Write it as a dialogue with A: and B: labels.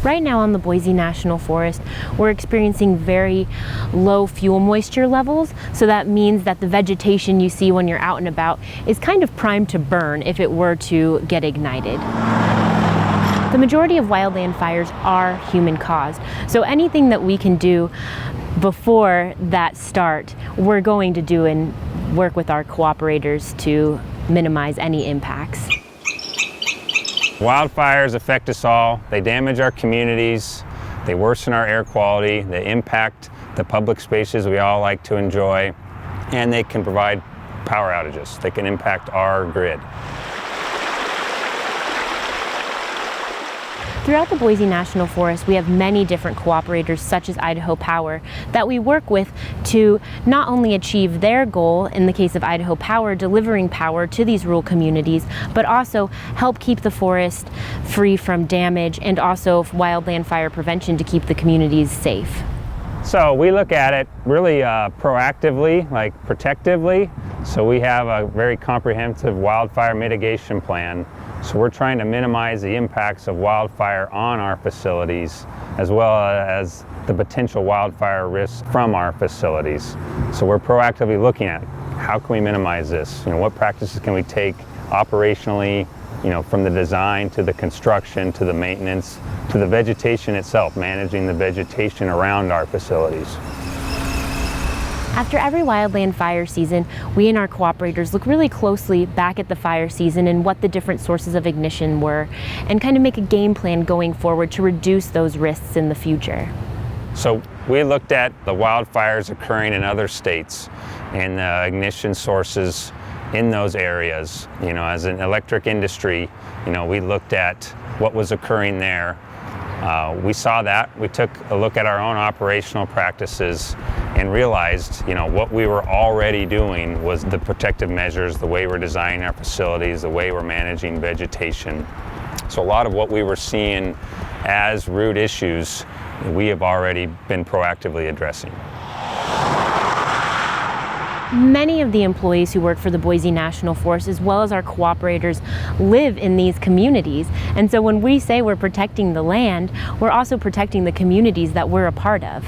A: Right now on the Boise National Forest, we're experiencing very low fuel moisture levels, so that means that the vegetation you see when you're out and about is kind of primed to burn if it were to get ignited. The majority of wildland fires are human-caused, so anything that we can do before that start, we're going to do and work with our cooperators to minimize any impacts.
B: Wildfires affect us all. They damage our communities, they worsen our air quality, they impact the public spaces we all like to enjoy, and they can provide power outages. They can impact our grid.
A: Throughout the Boise National Forest, we have many different cooperators, such as Idaho Power, that we work with to not only achieve their goal, in the case of Idaho Power, delivering power to these rural communities, but also help keep the forest free from damage and also wildland fire prevention to keep the communities safe.
B: So we look at it really proactively, like protectively. So we have a very comprehensive wildfire mitigation plan. So we're trying to minimize the impacts of wildfire on our facilities, as well as the potential wildfire risks from our facilities. So we're proactively looking at how can we minimize this? What practices can we take operationally, from the design to the construction to the maintenance to the vegetation itself, managing the vegetation around our facilities.
A: After every wildland fire season, we and our cooperators look really closely back at the fire season and what the different sources of ignition were, and kind of make a game plan going forward to reduce those risks in the future.
B: So we looked at the wildfires occurring in other states and the ignition sources in those areas. As an electric industry, we looked at what was occurring there. We saw that. We took a look at our own operational practices and realized, what we were already doing was the protective measures, the way we're designing our facilities, the way we're managing vegetation. So a lot of what we were seeing as root issues, we have already been proactively addressing.
A: Many of the employees who work for the Boise National Forest, as well as our cooperators, live in these communities. And so when we say we're protecting the land, we're also protecting the communities that we're a part of.